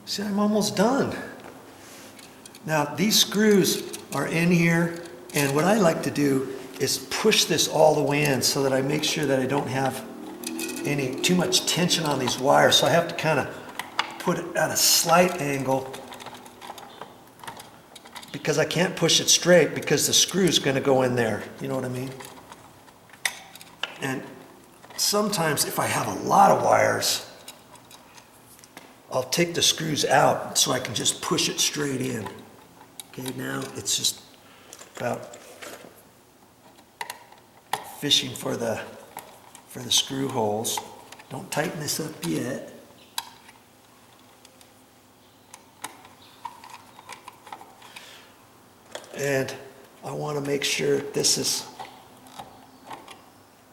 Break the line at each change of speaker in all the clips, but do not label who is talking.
See, I'm almost done. Now, these screws are in here, and what I like to do is push this all the way in so that I make sure that I don't have too much tension on these wires. So I have to kind of put it at a slight angle because I can't push it straight because the screw's going to go in there. You know what I mean? And sometimes if I have a lot of wires, I'll take the screws out so I can just push it straight in. Okay, now it's just about fishing for the screw holes. Don't tighten this up yet. And I want to make sure this is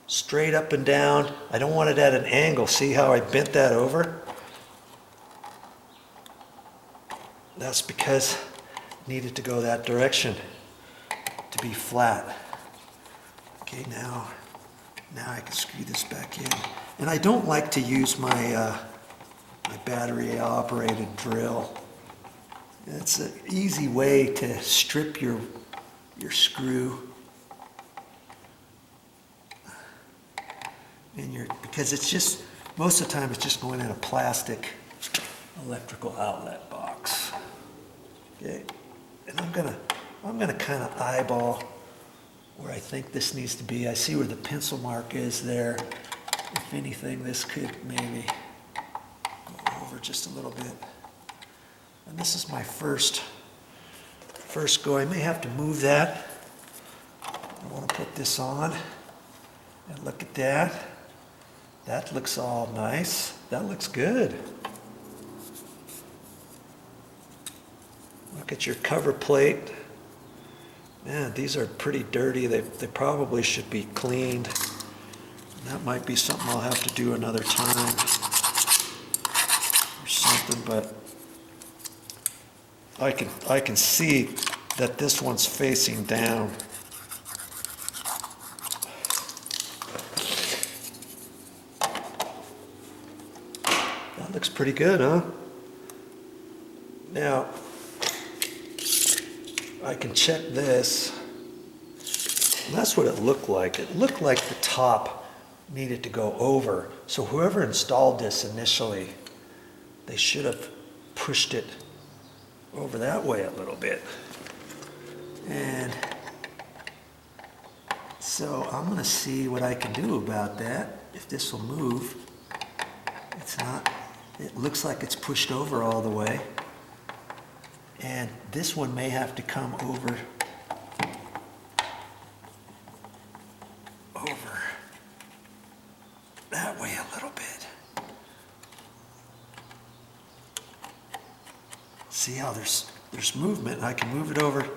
straight up and down. I don't want it at an angle. See how I bent that over? That's because it needed to go that direction to be flat. Okay, now I can screw this back in. And I don't like to use my battery operated drill. It's an easy way to strip your screw. And because it's just, most of the time it's just going in a plastic electrical outlet box. Okay, and I'm gonna kind of eyeball where I think this needs to be. I see where the pencil mark is there. If anything, this could maybe go over just a little bit. And this is my first go. I may have to move that. I want to put this on. And look at that. That looks all nice. That looks good. Look at your cover plate. Man, these are pretty dirty. They probably should be cleaned. That might be something I'll have to do another time or something, but I can see that this one's facing down. That looks pretty good, huh? Now, I can check this. And that's what it looked like. It looked like the top needed to go over. So whoever installed this initially, they should have pushed it over that way a little bit. And so I'm going to see what I can do about that, if this will move. It's not, it looks like it's pushed over all the way. And this one may have to come over that way a little bit. See how there's movement, and I can move it over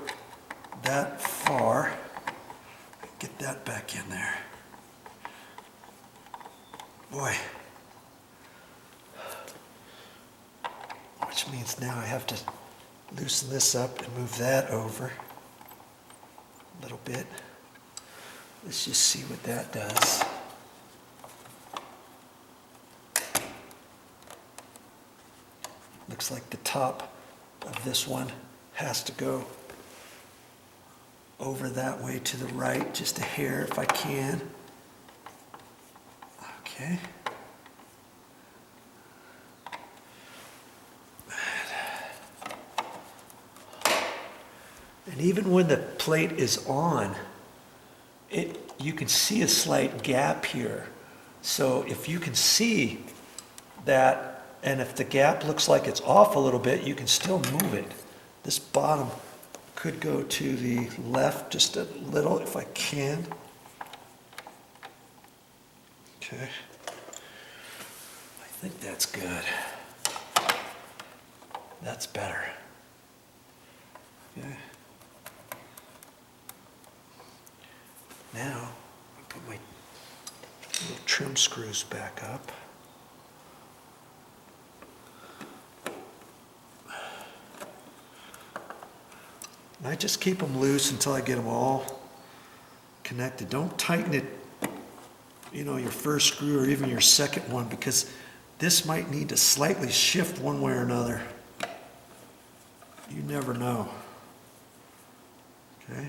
that far. Get that back in there. Boy. Which means now I have to loosen this up and move that over a little bit. Let's just see what that does. Looks like the top of this one has to go over that way to the right, just a hair if I can. Okay. And even when the plate is on, you can see a slight gap here. So if you can see that, and if the gap looks like it's off a little bit, you can still move it. This bottom could go to the left just a little if I can. Okay. I think that's good. That's better. Okay. Now, I'll put my little trim screws back up. And I just keep them loose until I get them all connected. Don't tighten it, your first screw or even your second one, because this might need to slightly shift one way or another. You never know. Okay?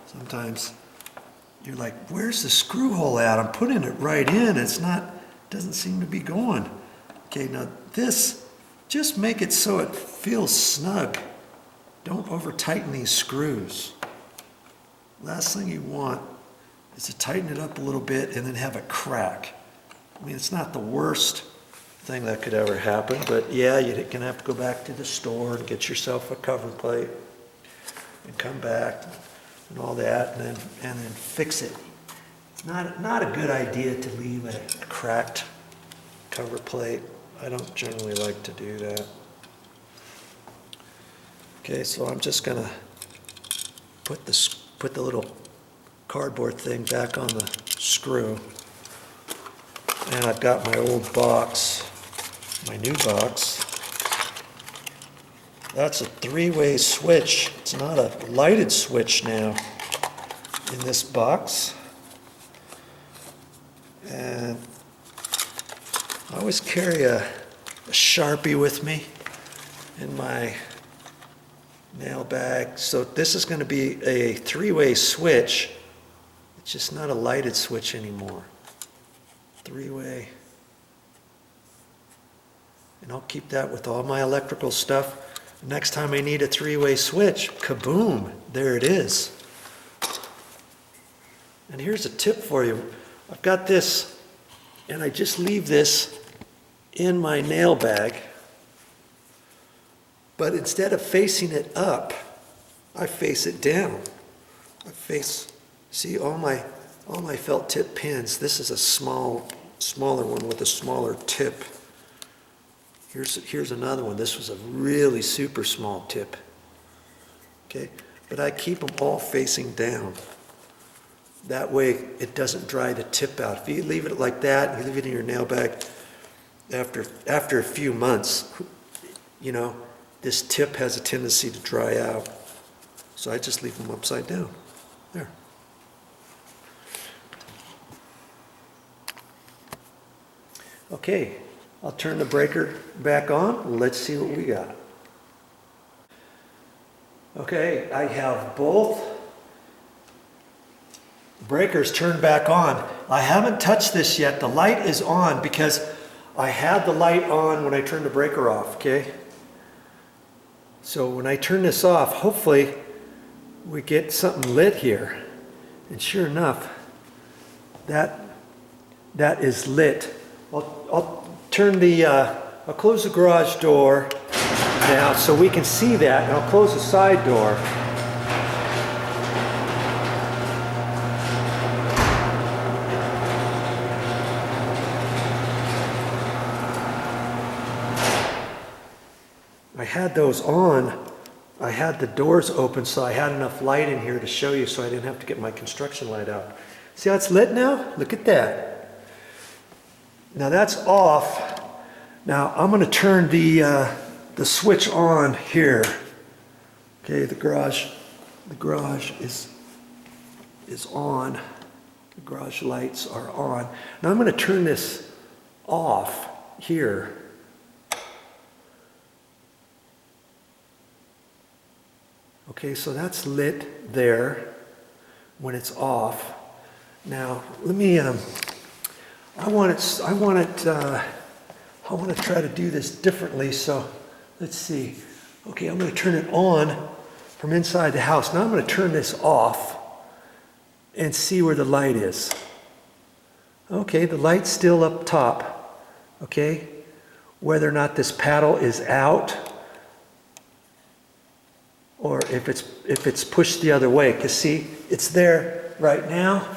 Sometimes you're like, where's the screw hole at? I'm putting it right in. It's not, doesn't seem to be going. Okay, now this, just make it so it feels snug. Don't over tighten these screws. Last thing you want is to tighten it up a little bit and then have it crack. I mean, it's not the worst thing that could ever happen, but yeah, you're gonna have to go back to the store and get yourself a cover plate and come back and all that, and then fix it. It's not a good idea to leave a cracked cover plate. I don't generally like to do that. Okay, so I'm just gonna put the little cardboard thing back on the screw, and I've got my old box, my new box. That's a three-way switch. It's not a lighted switch now in this box. And I always carry a Sharpie with me in my nail bag. So this is going to be a three-way switch. It's just not a lighted switch anymore. Three-way. And I'll keep that with all my electrical stuff. Next time I need a three-way switch, kaboom, there it is. And here's a tip for you. I've got this, and I just leave this in my nail bag. But instead of facing it up, I face it down. I face, see all my felt tip pins. This is a smaller one with a smaller tip. Here's another one. This was a really super small tip. Okay, but I keep them all facing down. That way it doesn't dry the tip out. If you leave it like that, you leave it in your nail bag, after a few months, you know, this tip has a tendency to dry out. So I just leave them upside down. There. Okay. I'll turn the breaker back on. Let's see what we got. Okay, I have both breakers turned back on. I haven't touched this yet. The light is on because I had the light on when I turned the breaker off, okay? So when I turn this off, hopefully we get something lit here. And sure enough, that is lit. I'll turn I'll close the garage door now so we can see that, and I'll close the side door. I had those on. I had the doors open, so I had enough light in here to show you, so I didn't have to get my construction light out. See how it's lit now? Look at that. Now that's off. Now I'm going to turn the switch on here. Okay, the garage is on. The garage lights are on. Now I'm going to turn this off here. Okay, so that's lit there when it's off. Now let me I want to try to do this differently, so let's see. Okay, I'm going to turn it on from inside the house. Now I'm going to turn this off and see where the light is. Okay, the light's still up top. Okay, whether or not this paddle is out or if it's pushed the other way, because see, it's there right now.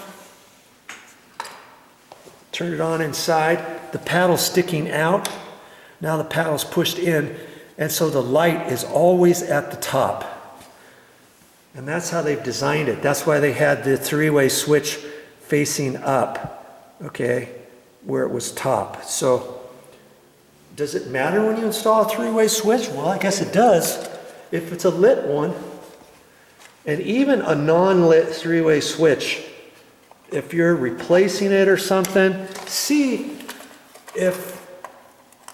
Turn it on inside, the paddle's sticking out. Now the paddle's pushed in, and so the light is always at the top. And that's how they've designed it. That's why they had the three-way switch facing up, okay, where it was top. So does it matter when you install a three-way switch? Well, I guess it does. If it's a lit one, and even a non-lit three-way switch, if you're replacing it or something, see if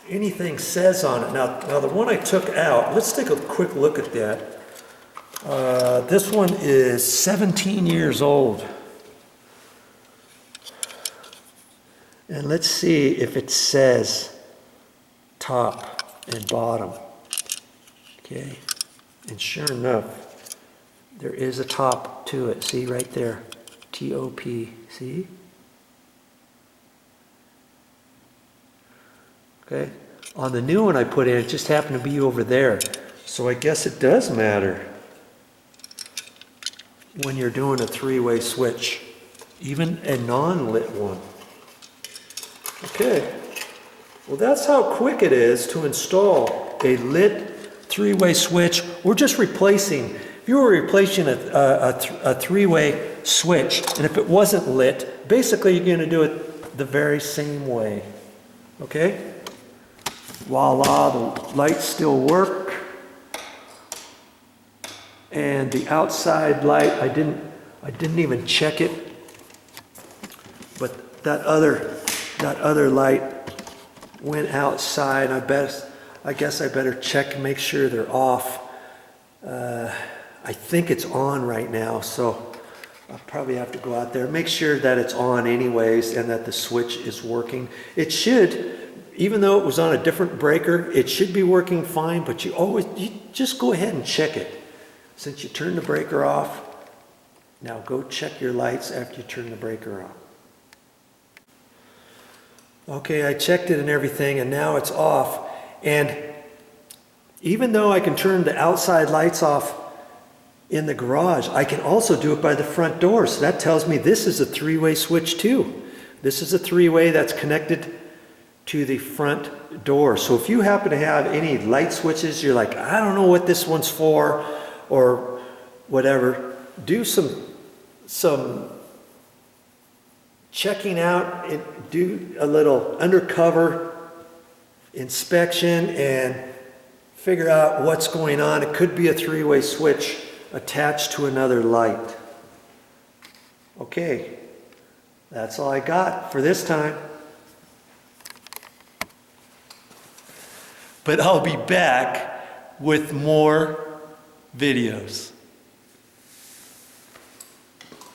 anything says on it. Now the one I took out, let's take a quick look at that. This one is 17 years old. And let's see if it says top and bottom. Okay, and sure enough, there is a top to it. See right there, T-O-P, see? Okay, on the new one I put in, it just happened to be over there. So I guess it does matter when you're doing a three-way switch, even a non-lit one. Okay, well that's how quick it is to install a lit three-way switch. We're just replacing, if you were replacing a three-way switch, and if it wasn't lit, basically you're going to do it the very same way. Okay? Voila, the lights still work. And the outside light, I didn't even check it, but that other light went outside. I guess I better check and make sure they're off. I think it's on right now, so I'll probably have to go out there, make sure that it's on anyways and that the switch is working. It should, even though it was on a different breaker, it should be working fine, but you just go ahead and check it. Since you turn the breaker off, now go check your lights after you turn the breaker on. Okay, I checked it and everything, and now it's off. And even though I can turn the outside lights off in the garage, I can also do it by the front door. So that tells me this is a three-way switch too. This is a three-way that's connected to the front door. So if you happen to have any light switches, you're like, I don't know what this one's for, or whatever, do some checking out and do a little undercover inspection and figure out what's going on. It could be a three-way switch attached to another light. Okay, that's all I got for this time. But I'll be back with more videos.